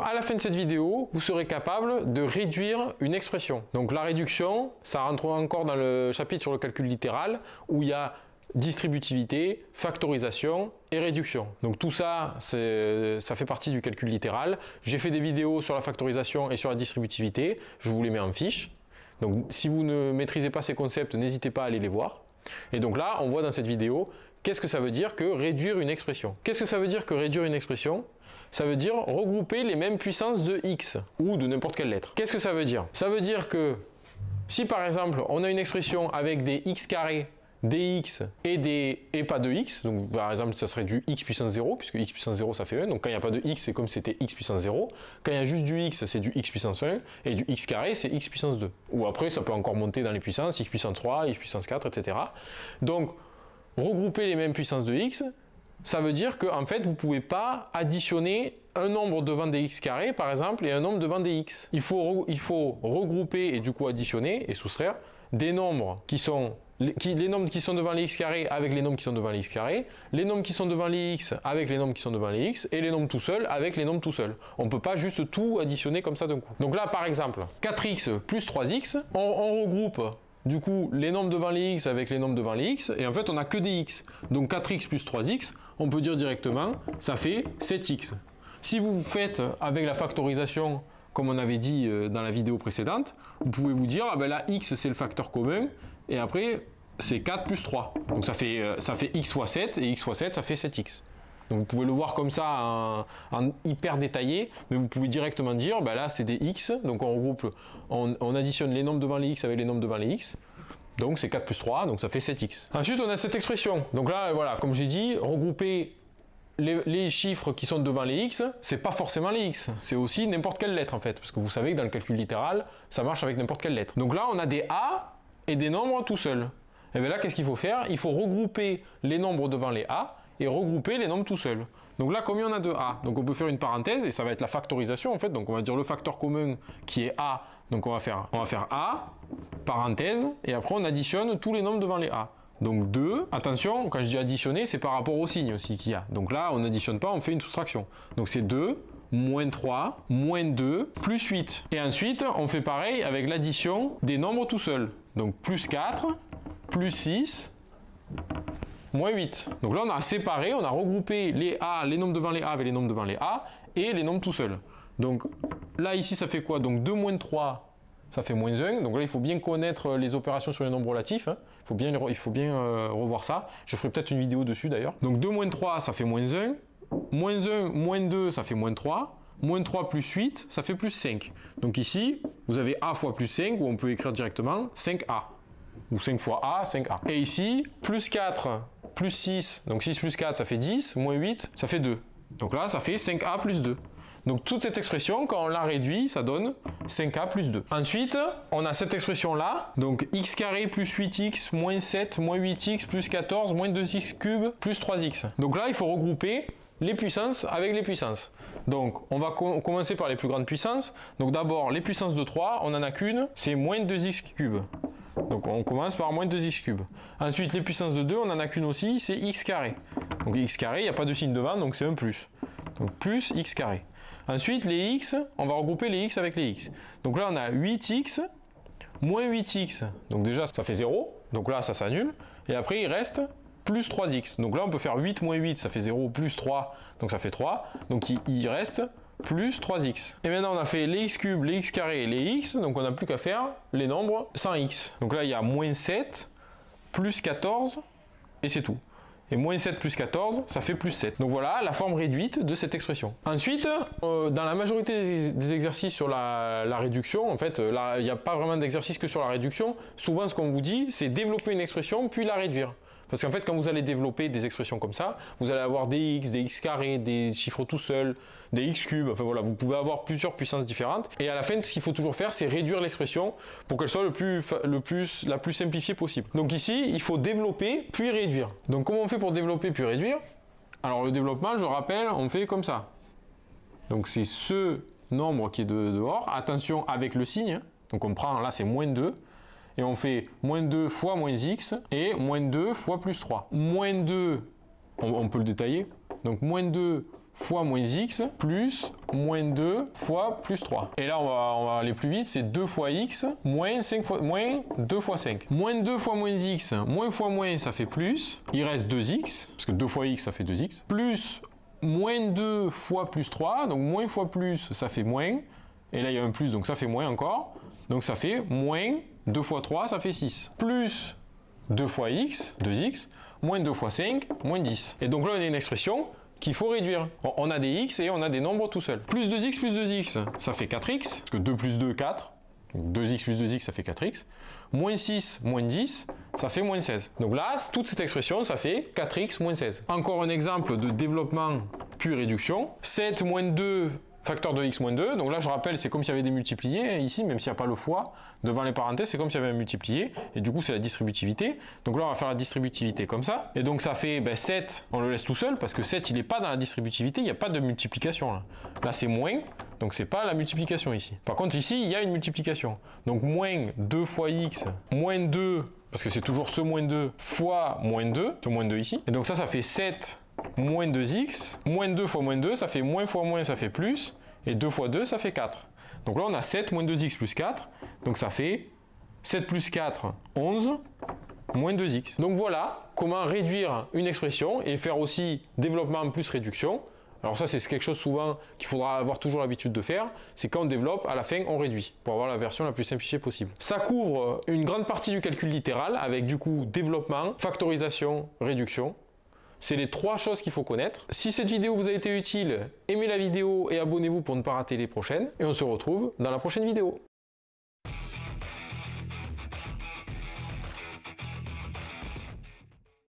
jour, à la fin de cette vidéo, vous serez capable de réduire une expression. Donc la réduction, ça rentre encore dans le chapitre sur le calcul littéral, où il y a distributivité, factorisation et réduction. Donc tout ça, ça fait partie du calcul littéral. J'ai fait des vidéos sur la factorisation et sur la distributivité, je vous les mets en fiche. Donc si vous ne maîtrisez pas ces concepts, n'hésitez pas à aller les voir. Et donc là, on voit dans cette vidéo, qu'est-ce que ça veut dire que réduire une expression? Qu'est-ce que ça veut dire que réduire une expression? Ça veut dire regrouper les mêmes puissances de x, ou de n'importe quelle lettre. Qu'est-ce que ça veut dire? Ça veut dire que si par exemple, on a une expression avec des x carrés, dx et pas de x, donc par exemple ça serait du x puissance 0, puisque x puissance 0 ça fait 1, donc quand il n'y a pas de x c'est comme si c'était x puissance 0, quand il y a juste du x c'est du x puissance 1, et du x carré c'est x puissance 2, ou après ça peut encore monter dans les puissances, x puissance 3, x puissance 4, etc. Donc regrouper les mêmes puissances de x, ça veut dire qu'en fait vous ne pouvez pas additionner un nombre devant des x carrés par exemple et un nombre devant des x. Il faut regrouper et du coup additionner et soustraire des nombres qui sont les nombres qui sont devant les x carrés avec les nombres qui sont devant les x carrés, les nombres qui sont devant les x avec les nombres qui sont devant les x, et les nombres tout seuls avec les nombres tout seuls. On ne peut pas juste tout additionner comme ça d'un coup. Donc là, par exemple, 4x plus 3x, on regroupe du coup les nombres devant les x avec les nombres devant les x, et en fait on n'a que des x. Donc 4x plus 3x, on peut dire directement, ça fait 7x. Si vous faites avec la factorisation, comme on avait dit dans la vidéo précédente, vous pouvez vous dire, ah ben là, x c'est le facteur commun, et après, c'est 4 plus 3. Donc ça fait x fois 7, et x fois 7, ça fait 7x. Donc vous pouvez le voir comme ça en hyper détaillé, mais vous pouvez directement dire, ben là c'est des x, donc on regroupe, on additionne les nombres devant les x avec les nombres devant les x, donc c'est 4 plus 3, donc ça fait 7x. Ensuite on a cette expression, donc là voilà, comme j'ai dit, regrouper les chiffres qui sont devant les x, c'est pas forcément les x, c'est aussi n'importe quelle lettre en fait, parce que vous savez que dans le calcul littéral, ça marche avec n'importe quelle lettre. Donc là on a des a et des nombres tout seuls. Et bien là qu'est-ce qu'il faut faire? Il faut regrouper les nombres devant les a et regrouper les nombres tout seuls. Donc là combien on a de a? Donc on peut faire une parenthèse et ça va être la factorisation en fait, donc on va dire le facteur commun qui est a, donc on va faire a, parenthèse, et après on additionne tous les nombres devant les a. Donc 2, attention, quand je dis additionner, c'est par rapport au signe aussi qu'il y a. Donc là, on n'additionne pas, on fait une soustraction. Donc c'est 2, moins 3, moins 2, plus 8. Et ensuite, on fait pareil avec l'addition des nombres tout seuls. Donc plus 4, plus 6, moins 8. Donc là, on a séparé, on a regroupé les A, les nombres devant les A avec les nombres devant les A, et les nombres tout seuls. Donc là, ici, ça fait quoi? Donc 2 moins 3, ça fait moins 1, donc là il faut bien connaître les opérations sur les nombres relatifs, hein. Il faut bien revoir ça, je ferai peut-être une vidéo dessus d'ailleurs. Donc 2 moins 3 ça fait moins 1, moins 1 moins 2 ça fait moins 3, moins 3 plus 8 ça fait plus 5. Donc ici vous avez A fois plus 5 où on peut écrire directement 5A, ou 5 fois A, 5A. Et ici plus 4 plus 6, donc 6 plus 4 ça fait 10, moins 8 ça fait 2. Donc là ça fait 5A plus 2. Donc toute cette expression, quand on la réduit, ça donne 5a plus 2. Ensuite, on a cette expression-là, donc x carré plus 8x moins 7 moins 8x plus 14 moins 2x cube plus 3x. Donc là, il faut regrouper les puissances avec les puissances. Donc on va commencer par les plus grandes puissances. Donc d'abord, les puissances de 3, on n'en a qu'une, c'est moins 2x cube. Donc on commence par moins 2x cube. Ensuite, les puissances de 2, on n'en a qu'une aussi, c'est x carré. Donc x carré, il n'y a pas de signe devant, donc c'est un plus. Donc plus x carré. Ensuite, les x, on va regrouper les x avec les x. Donc là, on a 8x moins 8x. Donc déjà, ça fait 0. Donc là, ça s'annule. Et après, il reste plus 3x. Donc là, on peut faire 8 moins 8, ça fait 0, plus 3, donc ça fait 3. Donc il reste plus 3x. Et maintenant, on a fait les x cubes, les x carrés et les x. Donc on n'a plus qu'à faire les nombres sans x. Donc là, il y a moins 7, plus 14, et c'est tout. Et moins 7 plus 14, ça fait plus 7. Donc voilà la forme réduite de cette expression. Ensuite, dans la majorité des exercices sur la réduction, en fait, là, il n'y a pas vraiment d'exercice que sur la réduction. Souvent, ce qu'on vous dit, c'est développer une expression, puis la réduire. Parce qu'en fait, quand vous allez développer des expressions comme ça, vous allez avoir des x carrés, des chiffres tout seuls, des x cubes, enfin voilà, vous pouvez avoir plusieurs puissances différentes. Et à la fin, ce qu'il faut toujours faire, c'est réduire l'expression pour qu'elle soit la plus simplifiée possible. Donc ici, il faut développer, puis réduire. Donc comment on fait pour développer, puis réduire? Alors le développement, je rappelle, on fait comme ça. Donc c'est ce nombre qui est dehors, attention avec le signe, hein. Donc on prend, là c'est moins 2. Et on fait moins 2 fois moins x et moins 2 fois plus 3. Moins 2, on peut le détailler. Donc moins 2 fois moins x plus moins 2 fois plus 3. Et là, on va aller plus vite, c'est 2 fois x moins 2 fois 5. Moins 2 fois moins x, moins fois moins, ça fait plus. Il reste 2x, parce que 2 fois x, ça fait 2x. Plus moins 2 fois plus 3, donc moins fois plus, ça fait moins. Et là, il y a un plus, donc ça fait moins encore. Donc ça fait moins 2 fois 3, ça fait 6. Plus 2 fois x, 2x, moins 2 fois 5, moins 10. Et donc là, on a une expression qu'il faut réduire. On a des x et on a des nombres tout seuls. Plus 2x, ça fait 4x, parce que 2 plus 2, 4. Donc 2x plus 2x, ça fait 4x. Moins 6, moins 10, ça fait moins 16. Donc là, toute cette expression, ça fait 4x moins 16. Encore un exemple de développement puis réduction. 7 moins 2 facteur de x moins 2, donc là je rappelle c'est comme s'il y avait des multipliés ici, même s'il n'y a pas le fois devant les parenthèses, c'est comme s'il y avait un multiplié, et du coup c'est la distributivité. Donc là on va faire la distributivité comme ça, et donc ça fait 7, on le laisse tout seul, parce que 7 il n'est pas dans la distributivité, il n'y a pas de multiplication là. Là c'est moins, donc c'est pas la multiplication ici. Par contre ici il y a une multiplication, donc moins 2 fois x, moins 2, parce que c'est toujours ce moins 2, fois moins 2, ce moins 2 ici, et donc ça fait 7 moins 2x, moins 2 fois moins 2, ça fait moins fois moins, ça fait plus, et 2 fois 2, ça fait 4. Donc là, on a 7 moins 2x plus 4, donc ça fait 7 plus 4, 11, moins 2x. Donc voilà comment réduire une expression et faire aussi développement plus réduction. Alors ça, c'est quelque chose souvent qu'il faudra avoir toujours l'habitude de faire, c'est quand on développe, à la fin, on réduit, pour avoir la version la plus simplifiée possible. Ça couvre une grande partie du calcul littéral, avec du coup développement, factorisation, réduction. C'est les 3 choses qu'il faut connaître. Si cette vidéo vous a été utile, aimez la vidéo et abonnez-vous pour ne pas rater les prochaines. Et on se retrouve dans la prochaine vidéo.